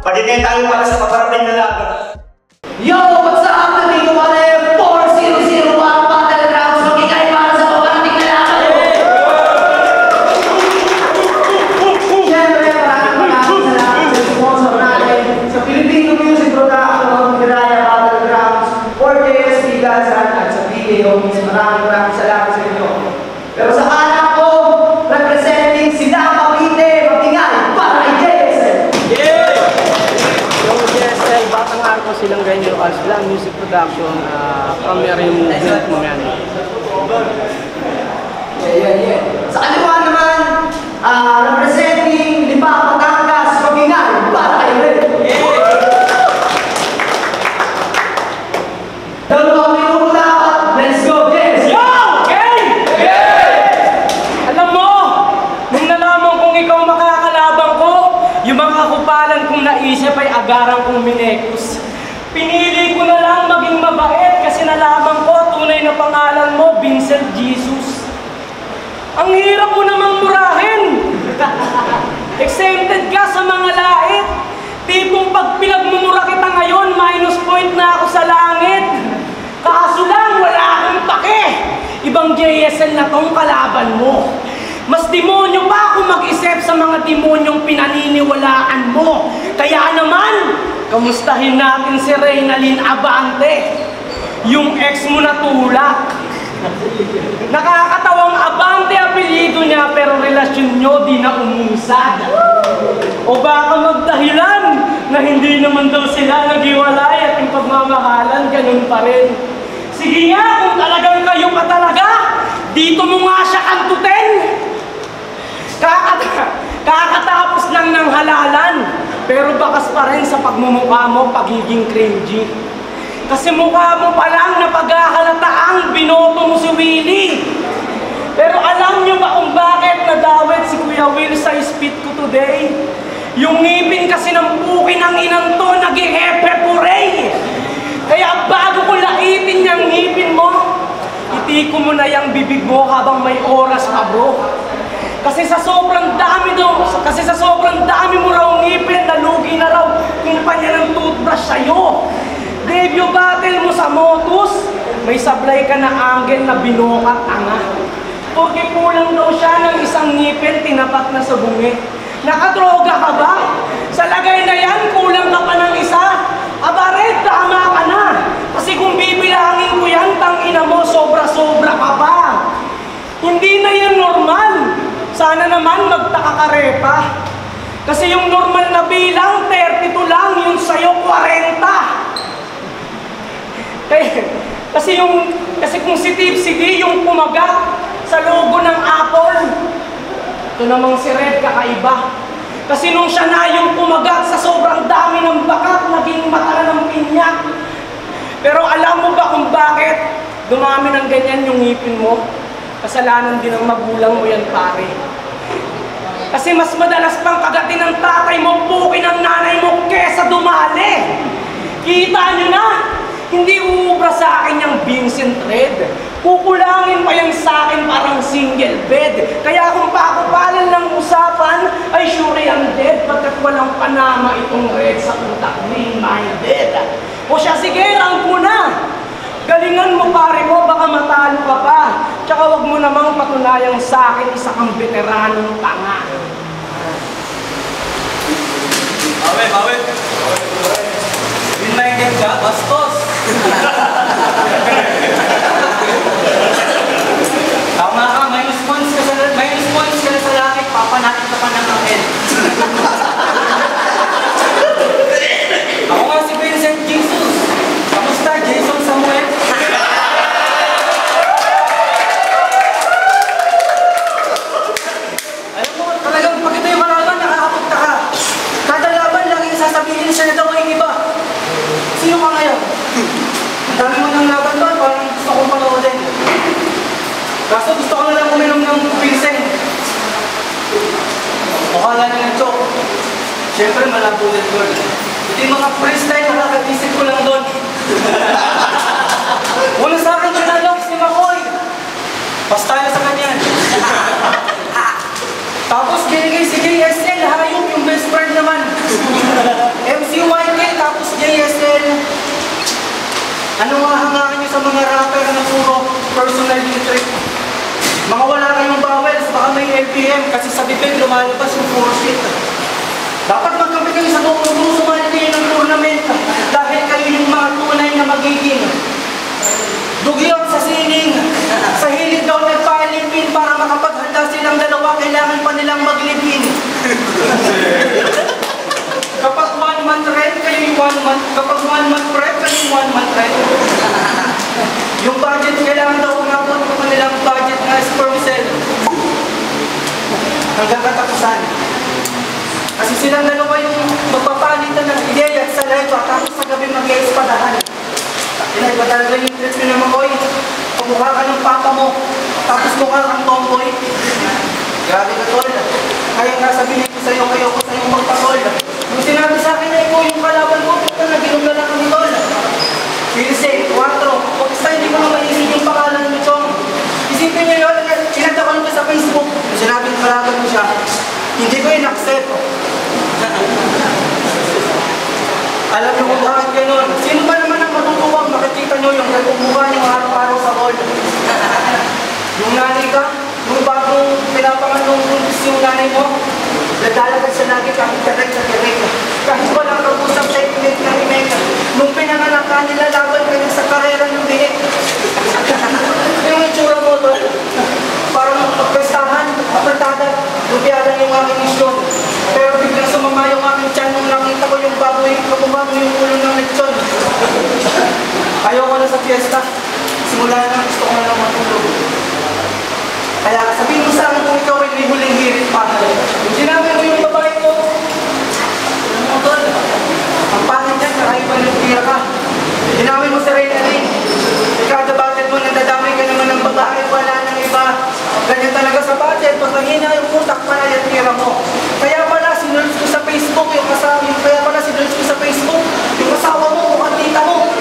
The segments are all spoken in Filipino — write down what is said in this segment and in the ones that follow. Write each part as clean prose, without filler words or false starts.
Pagiging tayo para sa paparating na laban. Yo! What's up? Nandito pa rin 4001 Battlegrounds. Magigay para sa paparating na laban. Siyempre, maraming salamat sa sponsor natin sa Filipino Music Production, Piraya Battlegrounds, 4JS Bigasan at sa PKO. Maraming salamat sa inyo. Pero sa anak ko, representing sila Cavite, matingay para kay JSL. Batang Arco silang ganyo as Blanc Music Production, camera movement mo yan. Sa kaliwa naman, representing Lipa, Batangas, Mabinay, para kayo rin. Dalawang minuto dapat, let's go, yes! Yo! Okay! Alam mo, nung nalaman kong ikaw makakalabang ko, yung mga kupalan kong naisip ay agarang kong minekos. Pinili ko na lang maging mabait kasi nalaman ko tunay na pangalan mo, Vincent Jesus. Ang hirap mo namang murahin. Exempted ka sa mga lait. Tipong pag pinagmumura kita ngayon, minus point na ako sa langit. Kaso lang, wala akong pake. Ibang JSL na tong kalaban mo. Mas demonyo pa kung mag-isip sa mga demonyong pinaniniwalaan mo. Kaya naman, kamustahin natin si Reynalyn Abante, yung ex mo na tulak. Nakakatawang Abante apelyido niya pero relasyon nyo di na umusad. O baka magdahilan na hindi naman daw sila naghiwalay at yung pagmamahalan ganun pa rin. Sige nga, kung talagang kayo pa talaga, dito mo nga siya kantutin. Kakatapos lang ng halalan, pero bakas pa rin sa pagmumukha mo pagiging cringy. Kasi mukha mo pa lang na paghahalataang binoto mo si Willie. Pero alam nyo ba kung bakit nadawit si Kuya Will sa spit ko today? Yung ngipin kasi ng puki ng inang to nag-i-epeporey. Kaya bago ko laitin yung ngipin mo, itiko mo na yung bibig mo habang may oras pa, bro. Kasi sa sobrang dami mo raw ngipin, nalugi na raw kumpanya ng toothbrush sa'yo. Debut battle mo sa Motus, may sablay ka na angle na binokat tanga. Porque kulang daw siya ng isang ngipin, tinapat na sa bungi. Nakadroga ka ba? Sa lagay na yan, kulang ka pa ng isa. Aba red, tama ka na. Kasi kung bibilangin ko yan, tangina mo, sobra-sobra ka pa. Hindi na yan normal. Sana naman magtaka ka repa. Kasi yung normal na bilang, 32 lang, yung sa'yo, 40. Kasi kung si Tipsy D, yung pumagat sa logo ng Apple, ito namang si Red, kakaiba. Kasi nung siya na yung pumagat sa sobrang dami ng bakat, naging mata ng pinyak. Pero alam mo ba kung bakit dumami ng ganyan yung ngipin mo? Kasalanan din ng magulang mo yan, pare. Kasi mas madalas pang kagatin ng tatay mo, pukin ng nanay mo, kesa dumali. Kita nyo na, hindi uubra sa akin yung Vincent Red. Kukulangin pa yan sa akin parang single bed. Kaya kung pakupalan ng usapan, ay sure I'm dead. Pagkat walang panama itong Red sa utak, main-minded. O siya, sige, rank mo na. Galingan mo pa patunayang sa akin isa kang veteranong tanga. Bawi. Reminded ka, bastos. Tama ka, minus points ka na sa langit, papanakin ka pa ng angel. Ako nga si Vincent Jesus. Kamusta, Jason Samuel? Alam mo, talagang pag ito yung kalaban, nakakapunta ka. Kada laban, laging sasabihin siya na daw ay iba. Sino ka ngayon? Ang dami mo ng laban doon, parang gusto kong panoodin. Kaso gusto ko na lang uminom ng Vincent. Mukha lang ng joke. Siyempre, malabulit girl. Hindi mga freestyle, nakakaisip ko lang doon. Una sa akin, sinalok si Makoy. Pastaya sa kanyan. Tapos binigay si JSL, hayop yung best friend naman. MCYK, tapos JSL. Ano nga hangaan nyo sa mga rapper na puro personal trip? Mga wala kayong bawels, baka may LPM kasi sa bibig lumalabas yung puro shit. Dapat magkampi kayo sa buong sumali kayo ng tournament dahil kayo yung mga tunay na magiging dugyot sa sining. Sa hilig daw nagpalipin para makapaghanda silang dalawa, kailangan pa nilang maglipin. Kapag 1 month rent, kayo yung 1 month. Kapag 1 month rent, kayo yung 1 month rent. Yung budget, kailangan daw umabot ko kanilang budget na sperm cell. Hanggang katapusan. Kasi silang dalawa yung magpapalitan ng ideya at sa letra, tapos sa gabi mag-iespadahan. Inay ba talaga yung trip nyo naman, oy? Pagmukha ka ng papa mo, tapos mukha kang tomboy. Grabe ka, tol. Kaya nga sabihin ko sa'yo, kayo ko sa'yo magpatol. Nung sinabi sa akin na ikaw yung kalaban ko, puta na ginugla lang kami, tol. Pilse, 4. Pag-isa hindi ko na maisip yung pangalan mo, Chong. Isipin nyo yun, kinatakan ko sa Facebook. Nung sinabing kalaban mo siya, hindi ko in-accept. Alam niyo kung bakit gano'n. Sino ba naman ang matutuwag? Makikita niyo yung nagpumukha niyo araw-araw sa hall. Yung nanay ka, yung bagong pinapangan nung buntis yung nanay mo, naglalagad siya lagi kahit karay. Kahit walang kag-usap sa imake ng imake. Nung pinanganak ka, nilalaban kayo sa karera ng bilik. Yung itsura mo doon, parang pagpestahan, apertada, lupiadan yung aking misyon. Pero biglang sumama yung aking tiyan nung nakita ko yung baboy, kapumang yung ulo ng lechon. Ayoko na sa fiesta. Simula na gusto ko na lang matulog. Kaya sabihin mo sa akin kung ikaw ay may huling hirit pa. Yung sinabi mo yung babae ko, alam mo tol, ang pangit niya, kakaiba yung tira ka. Ginawin mo sa Reyna Rin. Ikada budget mo, nadadamay ka naman ng babae, wala nang iba. Ganyan talaga sa budget, pag mahina yung utak, para yung tira mo. Kaya pala, sinulis ko sa Facebook, yung asawa mo, mukhang tita mo.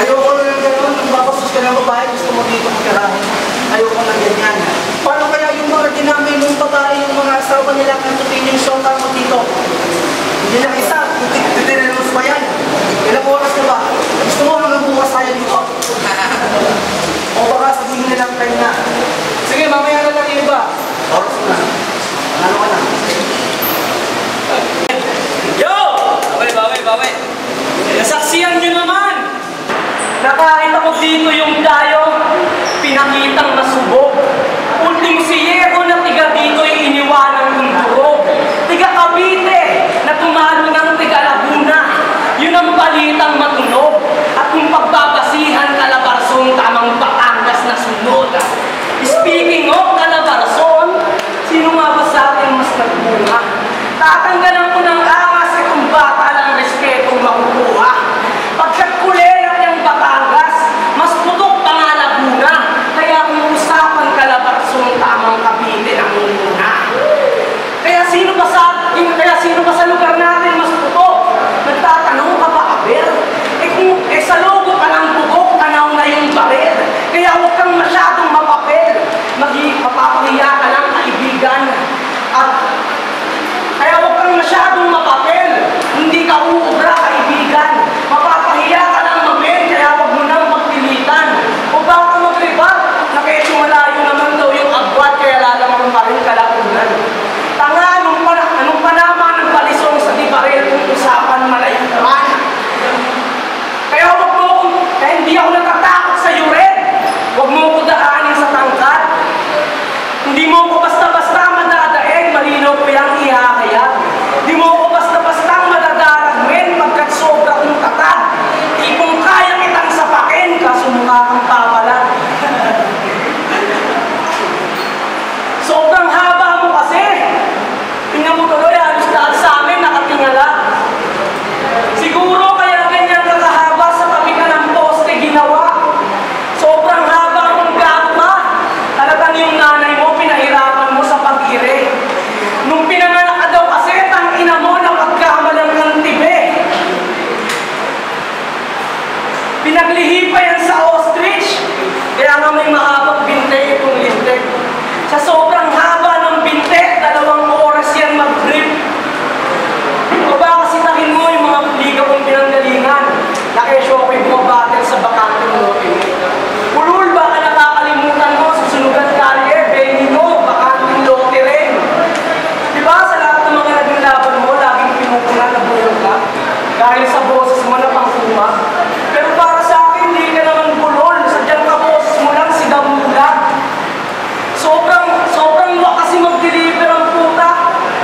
Ayoko na lang gano'n, nagpapasos ka ng babae, gusto mo dito magkarahin. Ayoko na ganyan. Paano kaya yung mga dinamay ng babae, yung mga asawa nila, kantutin yung shota mo dito? Hindi na isa, titinelos pa yan. Ilang oras na ba? Gusto mo hanggang bukas tayo dito? O baka sabihin nilang tayo na. Sige, mamaya na lang yung iba. Oras na. Ano ka na? Yo! Bawi. Nasaksiyan nyo naman na kahit ako dito yung dayo, pinakitang nasubog. Ultimo si Yero na tiga dito ay iniwanan ng durog. Tiga Cavite na tumalo ng tiga Laguna. Yun ang balitang matunog. At kung pagbabasihan Calabarzon, tamang Batangas na sunod. Speaking of Calabarzon, sino nga ba sa atin mas nagbunga? Tatanggalan ko ng angas at kung bata lang respetong makukuha. Pagkat kulera ng Batangas, mas putok pa nga Laguna. Kaya kung usapan Calabarzon, tamang Naglihi pa yan sa ostrich. Kaya nga may mahabang binte itong lintik. Sa sobrang haba ng binte, 2 oras yan mag-drip. O baka sitahin mo yung mga liga kong pinanggalingan na kesyo ako'y bumabattle sa bakantong lote. Ulul, baka nakakalimutan mo sa sunugan kalye, Benino, bakantong lote rin. Diba sa lahat ng mga naging laban mo, laging pinupuna na bulong ka? Dahil sa boses mo na pangkuma. Pero para sa akin, hindi ka naman bulol. Sadyang ka boses mo lang si Damula. Sobrang mo kasi mag-deliver ang puta.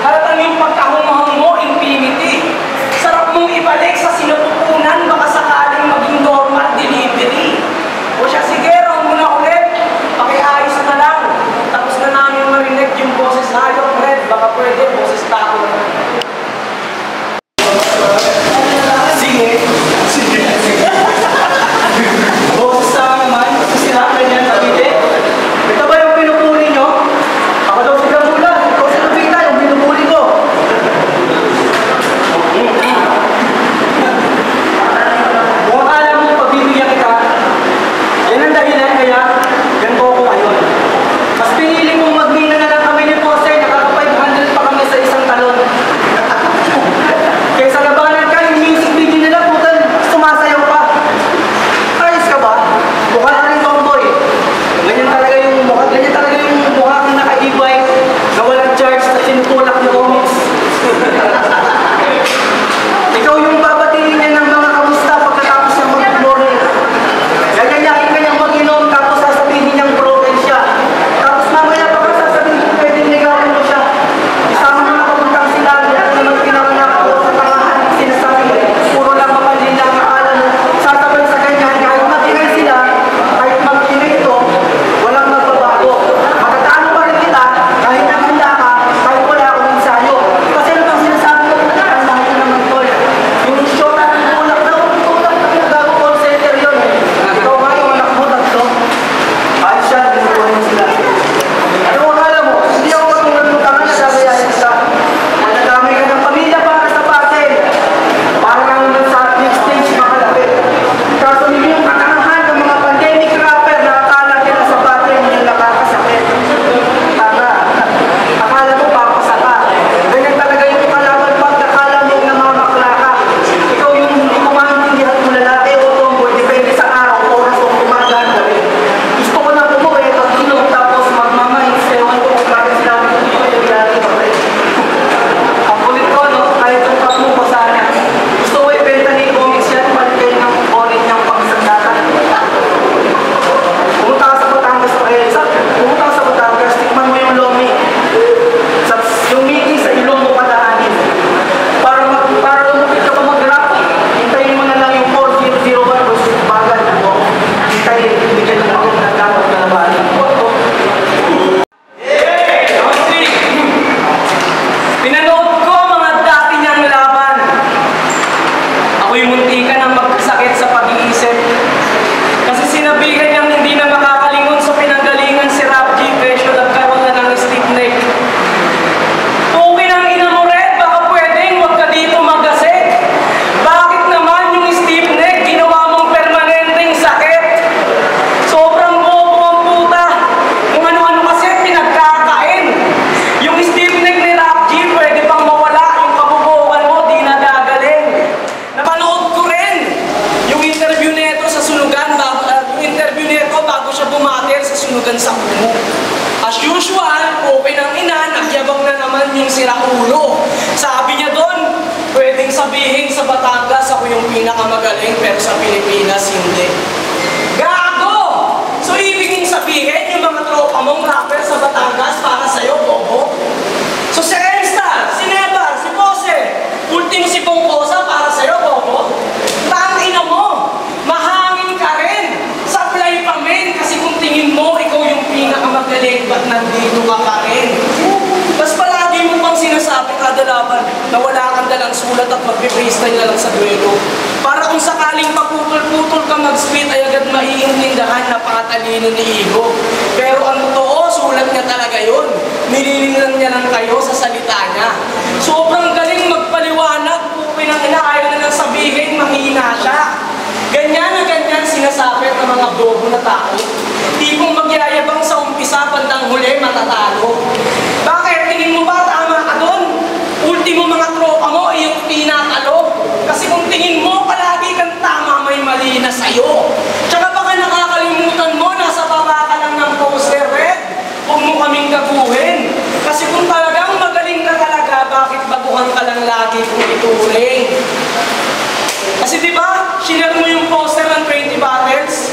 Halatang yung pagkahumahang mo, infinity. Sarap mong ibalik sa sinupupunan, baka sakaling maging normal delivery. O siya, sige, round mo na ulit. Pakiayos na lang. Tapos na namin marinig yung boses hayop, Red. Baka pwede, boses tao na. Sige. Boses sa naman, kasi natin yan nabili. Ito ba yung pinupuli nyo? Ako daw si Gamula. Ikaw si Lupita, yung pinupuli ko. Kung akala mo pagbibigyan kita, yan ang dahilan kaya ganito ako ngayon. Mas pinili kong magmina na lang kami ni Pose, nakaka-500 pa kami sa isang talon. Kaysa labanan ka, yung music video nila, putan, sumasayaw pa. Ayos ka ba? Mukha ka rin tomboy. Ganyan talaga yung mukha kang naka-e-bike na walang charge na sinutulak na comics. Ikaw yung babatiin niya ng mga kamusta pagkatapos ng mag-morning. Gaganyahin ka niyang mag-inom tapos sasabihin niyang broken siya. Tapos mamaya pa ka sasabihin pwedeng ligawin mo siya. Isama mga kapuntang sila, yan naman pinanganak ako sa tangahan. Sinasabi, puro lang mapalin lang akala mo. Sasabay sa ganyan, kahit mag-ingay sila, kahit mag-ingay ito, walang magbabago. Magkataano pa rin kita, kahit naghanda ka, kahit wala akong ensayo. Kasi ano bang sinasabi ko? Ang mahal naman tol. Yung show na tulak na nagago call center yun. Ikaw nga yung anak mo, tatlo. Ayos siya, binubuhay sila. Ano akala mo? Hindi ako matulad ng tangan na sabayahin kita. Madadamay ka ng pamilya para sa patin. Para lang sa next stage makalapit. Kaso hindi yung katangahan ng mga pandemic rapper na akala nila sa patin yung nakakasakit. Tama. Akala mo papasa ka. Ganyan talaga yung kalaban pag akala mo namamakla ka. Ikaw yung hindi ko maintindihan kung lalaki o tomboy. Depende sa araw, oras o kumagaan ka rin. Gusto ko na umuwi pag inom tapos magmamahing sewan ko kung bakit sinabi ko dito yung reality pa rin. Ang kulit ko, no? Kahit yung pag mo sana. Gusto ko ibenta ni comics yan, palit kayo ng orin niyang pangsandatan. Pumunta ka sa Batangas pa rin. Pumunta ka sa Batangas, tikman mo yung lomi. Yung meeting sa ilong mo padaanin. Para lumupit ka pa mag-rap, hintayin mo na lang yung 4001 versus bagal. Hintayin, bigyan na lang ng dapat na labanan. Pinanood ko mga dati niyang laban. Ako'y muntikan ang magkasakit sa pag-iisip. Kasi sinabihan niyang hindi na makakalingon sa pinanggalingan si Rap G. Presyo nagkaroon na ng stiff neck. Okay ng ina mo, Red, baka pwedeng huwag ka dito magkasik. Bakit naman yung stiff neck ginawa mong permanenteng sakit? Sobrang bobo ang puta. Kung ano-ano kasi pinagkakain. Yung stiff neck ni Rap G, pwede pang mawala. Yung kabubuhan mo, di na gagaling. Napanood ko rin yung interview nito sa sunugan, bago siya bumatir sa sunugan sa Kumu. As usual, okay ng ina, nagyabang na naman yung siraulo. Sabi niya doon, pwedeng sabihin sa Batangas ako yung pinakamagaling, pero sa Pilipinas hindi. Gago! So ibig sabihin, yung mga tropa mong rapper sa Batangas para sa'yo, bobo? So si Elstar, si Nebar, si Pose, ultimo si Bongkosa para sa'yo, bobo? Tangina mo! Mahangin ka rin! Sablay pa men, kasi kung tingin mo, ikaw yung pinakamagaling, ba't nandito ka pa rin? Tapos palagi mo pang sinasabi kada laban na wala kang dalang sulat at magbe-freestyle na lang sa duelo. Para kung sakaling paputol-putol ka mag-spit ay agad maiintindahan na pakatalino ni Igo. Pero ang totoo, sulat niya talaga yun. Nililingnan niya lang kayo sa salita niya. Sobrang galing magpaliwanag, pupin ang ina, ayaw na lang sabihin, mahina siya. Ganyan na ganyan sinasabi sa'yo. Tsaka baka nakakalimutan mo, nasa baba ka lang ng poster, Red. Huwag mo kaming gabuhin. Kasi kung talagang magaling ka talaga, bakit baguhan ka lang lagi kung ituring? Kasi di ba, sinare mo yung poster ng 20 battles,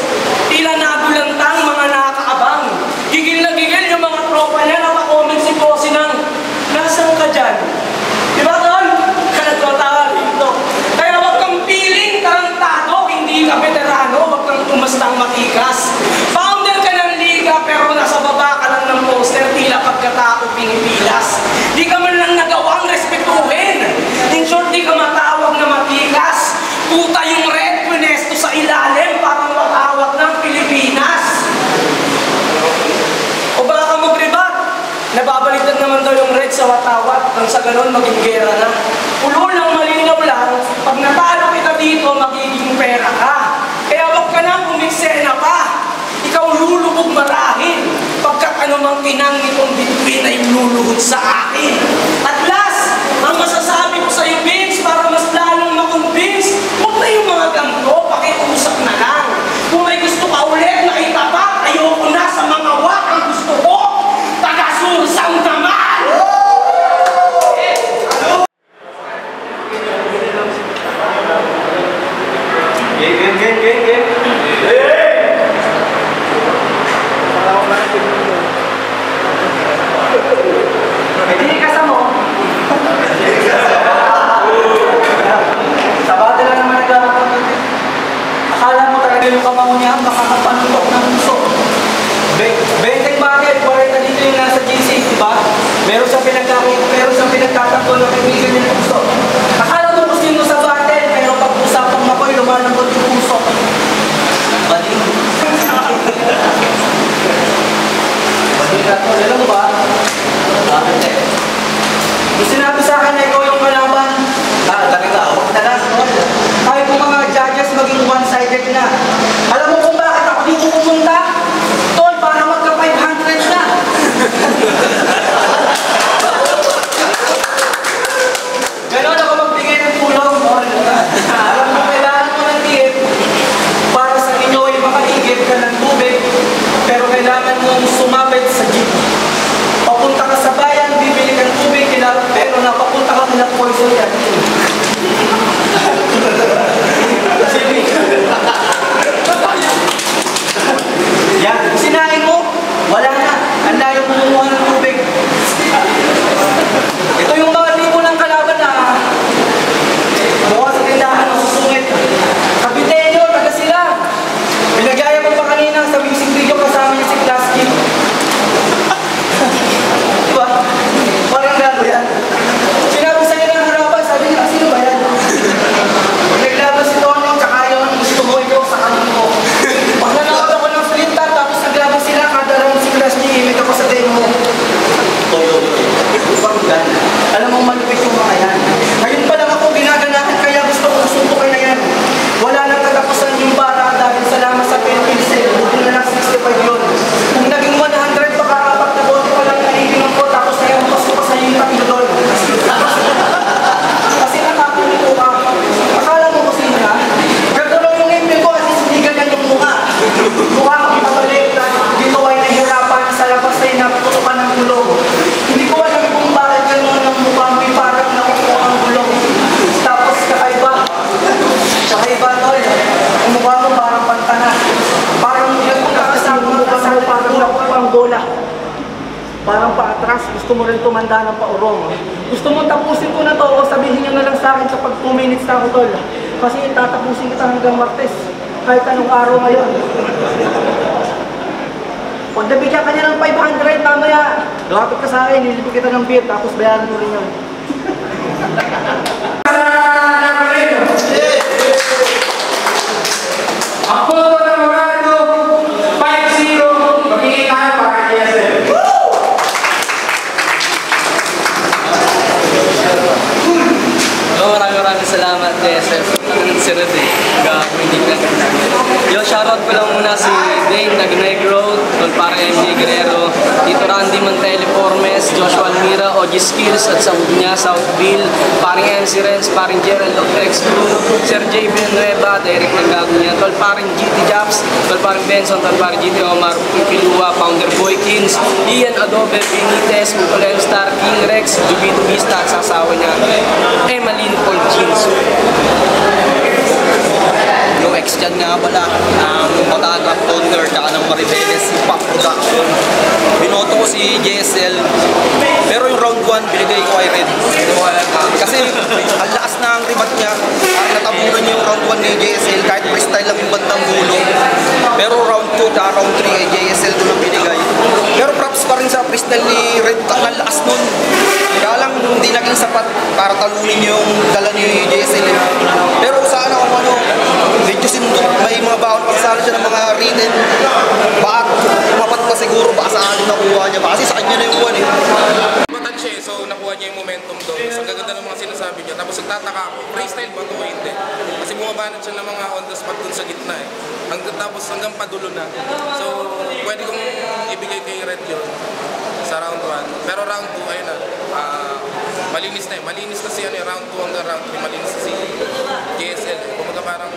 tila nagulantang mga nakakaabang. Gigil na gigil yung mga tropa niya, nakakomment si Bossy ng, nasaan ka dyan? Di ba, Tol? Nagtatawa dito. Kaya huwag kang piling tarantado, hindi ka veterano, huwag kang tumastang matikas. Founder ka ng liga, pero nasa baba ka lang ng poster, tila pagkatao pinipilas. Di ka man lang nagawang respetuhin. In short, di ka matawag na matikas. Puta yung Red, punesto sa ilalim, parang matawag ng Pilipinas. O baka ka mag-rebat? Nababaliktad naman daw yung Red sa watawat, nang sa ganun maging gera na. Ulol ng malinaw lang, pag natalo kita dito, magiging pera ka. Kaya wag ka nang umiksena pa. Ikaw lulubog marahil, pagkat anumang kinang nitong bituin ay luluhod sa akin. At last, ang masasabi ko sa iyo, Vince, para mas lalong makonvince, huwag na yung mga ganito, pakiusap na lang. Kung may gusto ka ulit na itapat, ayoko na sa mga wak ang gusto ko. Taga-sursang naman! Game. Hindi ka sa mo. Sa battle lang naman nagkakaroon. Akala mo talaga yung kamango niya makakapanutok ng puso. Benteng bakit? Parang na dito yung nasa GC, di ba? Meron siyang pinagtatanggol ng kaibigan niya ng puso. Akala mo kung sino sa battle, pero pag-usapang makoy, lumalambot yung puso. Baliw. Baliw ko, alam mo ba? Bakit eh? Yung sinabi sa akin na ikaw yung kalaban. Talaga, huwag na lang. Kahit kung mga judges maging one-sided na. Alam mo kung bakit ako dito pumunta? Tol, para magka-500 na. Ganon ako magbigay ng tulong. Alam mo, kailangan mo ng tip para sa inyo ay makaigib ka ng tubig, pero kailangan mong sumabit sa jeep. Papunta ka sa bayan, bibili ka ng tubig, pero napapunta ka nila poison yan. Yan, sinain mo, wala na. Ang layo kumuha ng tubig. Ito yung mga tipo ng kalaban na mukha sa tindahan ng susungit. Kapitenyo, taga sila. Pinagaya ko pa kanina sa music video kasama niya si Klasky. Diba? Parang galo yan. Sinabi sa'yo ng harapan, sabi niya, sino ba yan? Naglaban si Tonyo, tsaka yun, gusto mo ikaw sa kanin ko. Pag nanood ako ng splinter, tapos naglaban sila, kada lang si Klasky, imig ako sa demo. Toyo. Pagdan. Alam mo, malupit yung mga yan. Ngayon pa lang ako ginaganahan, kaya gusto kong suntukin na yan. Wala nang katapusan yung bara dahil salamat sa Philippines. Buti na lang 65 yun. Kung naging 100, baka apat na bote pa lang naiinom ko, tapos ngayon pasto pa sa'yo yung tatlo doon. Kasi nakapulito ka. Akala mo kasi na, gagalaw yung ipin ko at hindi ganyan yung mukha. Mukha kang pabalik na dito ay nahihirapan sa labas ay naputukan ng gulong. Hindi ko alam kung bakit gano'n ang mukha may parang nakukuha ang gulong. Tapos kakaiba, tol. Ang mukha mo parang pantana. Parang nakasama mo parang nakukuha bola. Parang paatras, gusto mo rin tumanda ng paurong. Gusto mo tapusin ko na to o sabihin nyo na lang sa akin kapag 2 minutes na ako, tol. Kasi tatapusin kita hanggang Martes. Kahit anong araw ngayon. Pag nabigyan ka niya ng 500, mamaya, lumapit ka sa akin, nilipid kita ng beer, tapos bayaran mo rin yun. Ako na Morado, 5-0, magiging tayo para KSL. Maraming salamat, KSL. Si Rudy, hindi ka. Yo, shoutout ko lang muna si Dane Nagnegro, Tolpare MD Guerrero, Tito Randy Monteliformes, Joshua Almira, OG Skills at sa niya, Southville, paring MC Renz, paring Gerald of X Crew, Sir J. Villanueva, Derek Nagago niya, tol paring GT Japs, tol paring Benson, tol paring GT Omar, Pilua, Founder Boy Kins, Ian Adobe, Benitez, Utolen Star, King Rex, Jubito Vista at sasawa niya, Emmeline Paul Jeans. Yung ex dyan nga pala, ng Bataan Rap Thunder, tsaka ng Maribeles, Pop Production. Binoto ko si JSL, pero yung round 1, binigay ko kay Red. Kasi ang lakas na ang ribat niya, natabunan niya yung round 1 ni JSL, kahit freestyle lang yung bandang dulo. Pero round 2, tsaka round 3, ay JSL doon ang binigay. Pero props pa rin sa freestyle ni Red, ang lakas nun. Kaya lang hindi naging sapat para talunin yung dala ni JSL. Pero sana kung ano, medyo sindok, may mga baon pagsali siya ng mga written. Bakit umapat pa siguro, baka sa atin nakuha niya. Kasi sa kanya na yung buwan eh. Matan siya, so nakuha niya yung momentum doon. So, ang gaganda ng mga sinasabi niya. Tapos nagtataka ako, freestyle ba ito o hindi? Kasi bumabanat siya ng mga on the spot dun sa gitna eh. Tapos hanggang padulo na. So, pwede kong ibigay kay Red yun sa round 1. Pero round 2, ayun na. Malinis na eh. Malinis kasi yan eh. Round 2 hanggang round 3. Malinis si JSL. Kumaga parang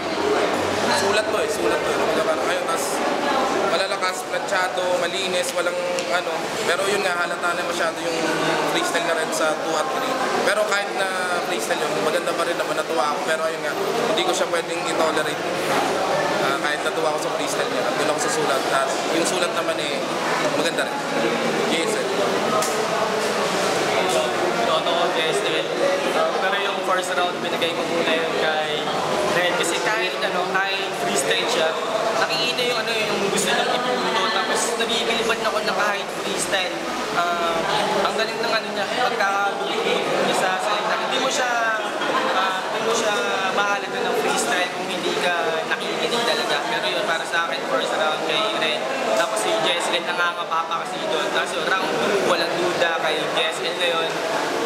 sulat to eh. Sulat to eh. Kumaga parang ayun. Tapos malalakas, planchado, malinis, walang ano. Pero yun nga, halata na masyado yung freestyle na rin sa 2 at 3. Pero kahit na freestyle yun, maganda pa rin naman, natuwa ako. Pero ayun nga, hindi ko siya pwedeng i-tolerate. Kahit natuwa ako sa freestyle niya, doon ako sa sulat. At yung sulat naman eh, maganda rin. JSL. Binoto ko JSL. Pero yung first round, binigay ko muna yun kay Red. Kasi kahit freestyle siya, nakikita yung yung gusto niyang iputo. Tapos nabibiliban ako na kahit freestyle. Ang galing ng niya, pagkakabulong niya sa salita. Hindi mo siya mahalaga ng freestyle kung hindi ka nakikinig talaga. Pero yun, para sa akin, first round kay Red. Tapos si JSL nangangapa pa kasi doon. Tapos yung round 2, walang duda kay JSL na yun.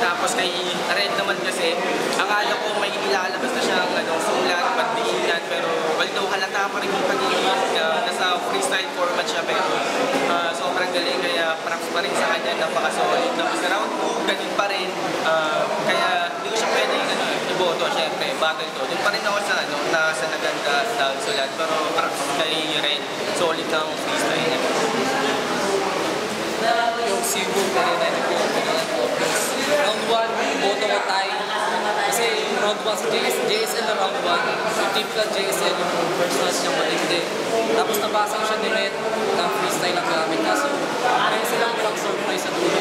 Tapos kay Red naman kasi, akala ko may ilalabas na siyang sulat, pagdiinan. Pero although halata pa rin yung pagiging nasa freestyle format siya. Pero sobrang galing, kaya props pa rin sa kanya, napaka-solid. Tapos sa round 2, ganun pa rin. Kaya hindi ko siya pwede iboto, syempre, battle to. Doon pa rin ako sa nasa naganda sa sulat. Pero props kay Red, solid ng freestyle niya. Yung Cebu, pero na ko round 1, boto ko tayo. Kasi round 1 sa JSL na round 1, yung typical JSL, yung personal niyang matindi. Tapos nabasa ko siya ni Red ng freestyle ang gamit. Kaso, parang silang surprise sa dulo.